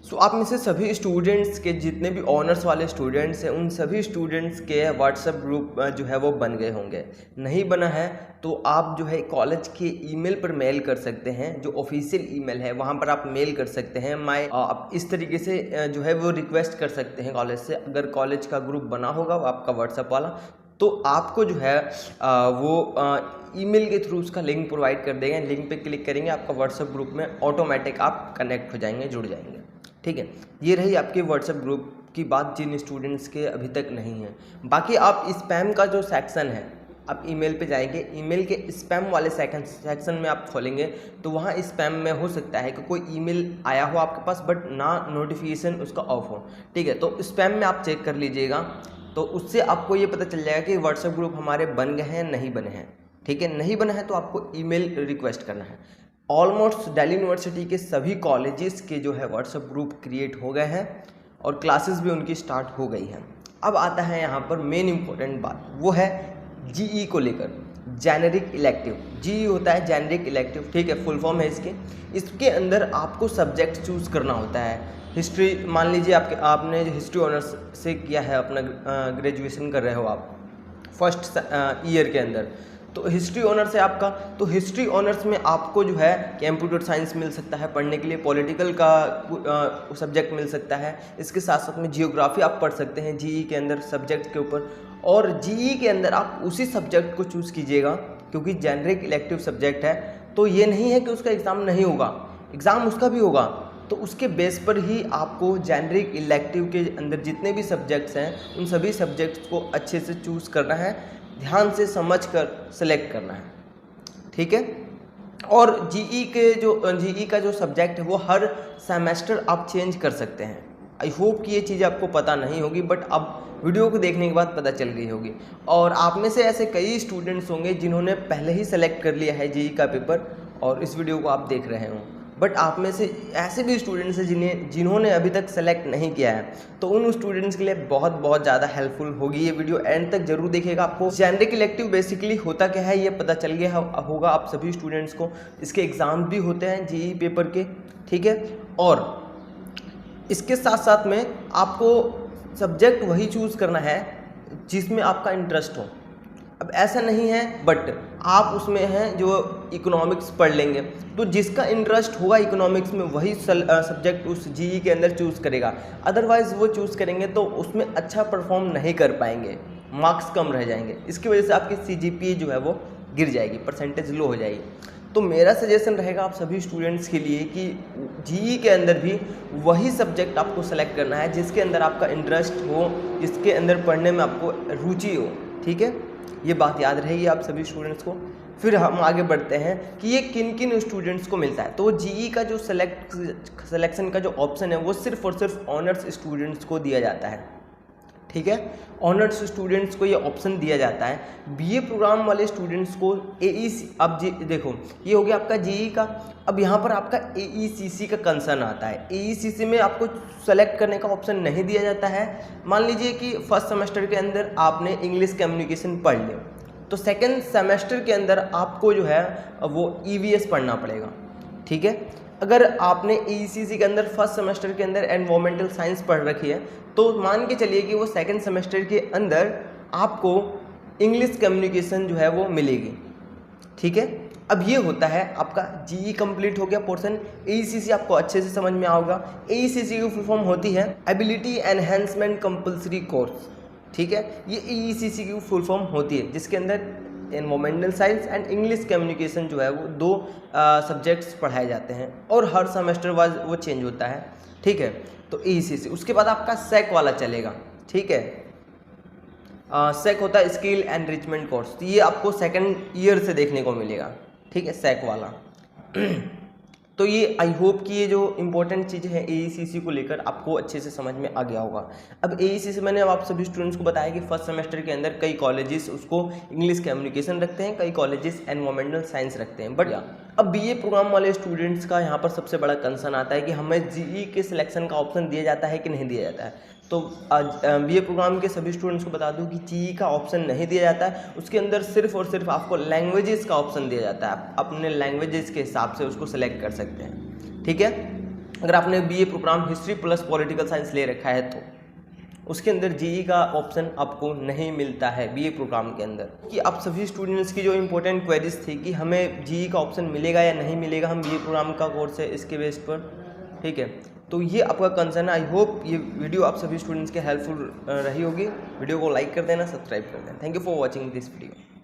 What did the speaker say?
सो आप में से सभी स्टूडेंट्स के जितने भी ऑनर्स वाले स्टूडेंट्स हैं उन सभी स्टूडेंट्स के व्हाट्सएप ग्रुप जो है वो बन गए होंगे। नहीं बना है तो आप जो है कॉलेज के ईमेल पर मेल कर सकते हैं, जो ऑफिशियल ईमेल है वहाँ पर आप मेल कर सकते हैं। आप इस तरीके से जो है वो रिक्वेस्ट कर सकते हैं कॉलेज से। अगर कॉलेज का ग्रुप बना होगा आपका व्हाट्सएप वाला तो आपको जो है ईमेल के थ्रू उसका लिंक प्रोवाइड कर देंगे। लिंक पे क्लिक करेंगे, आपका व्हाट्सएप ग्रुप में ऑटोमेटिक आप कनेक्ट हो जाएंगे, जुड़ जाएंगे। ठीक है, ये रही आपके व्हाट्सएप ग्रुप की बात जिन स्टूडेंट्स के अभी तक नहीं है। बाकी आप स्पैम का जो सेक्शन है, आप ईमेल पे जाएंगे, ईमेल के स्पैम वाले सेक्शन में आप खोलेंगे तो वहाँ स्पैम में हो सकता है कि कोई ईमेल आया हो आपके पास बट ना नोटिफिकेशन उसका ऑफ हो। ठीक है, तो स्पैम में आप चेक कर लीजिएगा, तो उससे आपको ये पता चल जाएगा कि व्हाट्सएप ग्रुप हमारे बन गए हैं नहीं बने हैं। ठीक है, नहीं बना है तो आपको ईमेल रिक्वेस्ट करना है। ऑलमोस्ट दिल्ली यूनिवर्सिटी के सभी कॉलेजेस के जो है व्हाट्सएप ग्रुप क्रिएट हो गए हैं और क्लासेस भी उनकी स्टार्ट हो गई हैं। अब आता है यहाँ पर मेन इंपॉर्टेंट बात, वो है जीई को लेकर, जेनेरिक इलेक्टिव। जीई होता है जेनेरिक इलेक्टिव, ठीक है, फुल फॉर्म है इसकी। इसके अंदर आपको सब्जेक्ट चूज़ करना होता है। हिस्ट्री मान लीजिए आपने जो हिस्ट्री ऑनर्स से किया है, अपना ग्रेजुएशन कर रहे हो आप फर्स्ट ईयर के अंदर, तो हिस्ट्री ऑनर्स है आपका। तो हिस्ट्री ऑनर्स में आपको जो है कंप्यूटर साइंस मिल सकता है पढ़ने के लिए, पॉलिटिकल का सब्जेक्ट मिल सकता है। इसके साथ साथ में जियोग्राफी आप पढ़ सकते हैं जीई के अंदर सब्जेक्ट के ऊपर। और जीई के अंदर आप उसी सब्जेक्ट को चूज़ कीजिएगा क्योंकि जेनरिक इलेक्टिव सब्जेक्ट है, तो ये नहीं है कि उसका एग्ज़ाम नहीं होगा, एग्ज़ाम उसका भी होगा। तो उसके बेस पर ही आपको जेनरिक इलेक्टिव के अंदर जितने भी सब्जेक्ट्स हैं उन सभी सब्जेक्ट्स को अच्छे से चूज़ करना है, ध्यान से समझकर सेलेक्ट करना है। ठीक है, और जीई का जो सब्जेक्ट है वो हर सेमेस्टर आप चेंज कर सकते हैं। आई होप कि ये चीज़ आपको पता नहीं होगी बट अब वीडियो को देखने के बाद पता चल गई होगी। और आप में से ऐसे कई स्टूडेंट्स होंगे जिन्होंने पहले ही सेलेक्ट कर लिया है जीई का पेपर और इस वीडियो को आप देख रहे हो, बट आप में से ऐसे भी स्टूडेंट्स हैं जिन्होंने अभी तक सेलेक्ट नहीं किया है, तो उन स्टूडेंट्स के लिए बहुत ज़्यादा हेल्पफुल होगी ये वीडियो। एंड तक जरूर देखिएगा। आपको जेनरिक इलेक्टिव बेसिकली होता क्या है ये पता चल गया होगा आप सभी स्टूडेंट्स को। इसके एग्ज़ाम भी होते हैं जीई पेपर के, ठीक है, और इसके साथ साथ में आपको सब्जेक्ट वही चूज़ करना है जिसमें आपका इंटरेस्ट हो। अब ऐसा नहीं है बट आप उसमें हैं जो इकोनॉमिक्स पढ़ लेंगे, तो जिसका इंटरेस्ट होगा इकोनॉमिक्स में वही सब्जेक्ट उस जीई के अंदर चूज़ करेगा। अदरवाइज़ वो चूज़ करेंगे तो उसमें अच्छा परफॉर्म नहीं कर पाएंगे, मार्क्स कम रह जाएंगे। इसकी वजह से आपकी सीजीपीए जो है वो गिर जाएगी, परसेंटेज लो हो जाएगी। तो मेरा सजेशन रहेगा आप सभी स्टूडेंट्स के लिए कि जीई के अंदर भी वही सब्जेक्ट आपको सेलेक्ट करना है जिसके अंदर आपका इंटरेस्ट हो, जिसके अंदर पढ़ने में आपको रुचि हो। ठीक है, ये बात याद रहेगी आप सभी स्टूडेंट्स को। फिर हम आगे बढ़ते हैं कि ये किन किन स्टूडेंट्स को मिलता है। तो जीई का जो सिलेक्शन का जो ऑप्शन है वो सिर्फ और सिर्फ ऑनर्स स्टूडेंट्स को दिया जाता है। ठीक है, ऑनर्स स्टूडेंट्स को ये ऑप्शन दिया जाता है। बीए प्रोग्राम वाले स्टूडेंट्स को एईसी, अब देखो ये हो गया आपका जीई का। अब यहाँ पर आपका एईसीसी का कंसर्न आता है। एईसीसी में आपको सेलेक्ट करने का ऑप्शन नहीं दिया जाता है। मान लीजिए कि फर्स्ट सेमेस्टर के अंदर आपने इंग्लिश कम्युनिकेशन पढ़ लिया, तो सेकेंड सेमेस्टर के अंदर आपको जो है वो ईवीएस पढ़ना पड़ेगा। ठीक है, अगर आपने एईसीसी के अंदर फर्स्ट सेमेस्टर के अंदर एनवायरमेंटल साइंस पढ़ रखी है तो मान के चलिए कि वो सेकंड सेमेस्टर के अंदर आपको इंग्लिश कम्युनिकेशन जो है वो मिलेगी। ठीक है, अब ये होता है आपका जीई कंप्लीट हो गया पोर्शन। एईसीसी आपको अच्छे से समझ में आओगा। एईसीसी की फुल फॉर्म होती है एबिलिटी एनहेंसमेंट कंपल्सरी कोर्स। ठीक है, ये एईसीसी की फुल फॉर्म होती है जिसके अंदर environmental science and English communication जो है वो दो सब्जेक्ट्स पढ़ाए जाते हैं और हर सेमेस्टर वाइज वो चेंज होता है। ठीक है, तो एईसीसी। उसके बाद आपका सेक वाला चलेगा। ठीक है, सेक होता है स्किल एनरिचमेंट कोर्स, तो ये आपको सेकंड ईयर से देखने को मिलेगा। ठीक है, सेक वाला। तो ये आई होप कि ये जो इंपॉर्टेंट चीज़ें हैं एईसीसी को लेकर आपको अच्छे से समझ में आ गया होगा। अब एईसीसी मैंने अब आप सभी स्टूडेंट्स को बताया कि फर्स्ट सेमेस्टर के अंदर कई कॉलेजेस उसको इंग्लिश कम्युनिकेशन रखते हैं, कई कॉलेजेस एनवायरमेंटल साइंस रखते हैं। बट अब बीए प्रोग्राम वाले स्टूडेंट्स का यहाँ पर सबसे बड़ा कंसर्न आता है कि हमें जीई के सिलेक्शन का ऑप्शन दिया जाता है कि नहीं दिया जाता है। तो बीए प्रोग्राम के सभी स्टूडेंट्स को बता दूं कि जीई का ऑप्शन नहीं दिया जाता है। उसके अंदर सिर्फ और सिर्फ आपको लैंग्वेजेस का ऑप्शन दिया जाता है। आप अपने लैंग्वेजेस के हिसाब से उसको सेलेक्ट कर सकते हैं। ठीक है, अगर आपने BA programme history plus political science ले रखा है तो उसके अंदर जीई का ऑप्शन आपको नहीं मिलता है बीए प्रोग्राम के अंदर। कि आप सभी स्टूडेंट्स की जो इंपॉर्टेंट क्वेरीज थी कि हमें जीई का ऑप्शन मिलेगा या नहीं मिलेगा, हम बीए प्रोग्राम का कोर्स है इसके बेस पर, ठीक है। तो ये आपका कंसर्न है। आई होप ये वीडियो आप सभी स्टूडेंट्स के हेल्पफुल रही होगी। वीडियो को लाइक कर देना, सब्सक्राइब कर देना। Thank you for watching this video.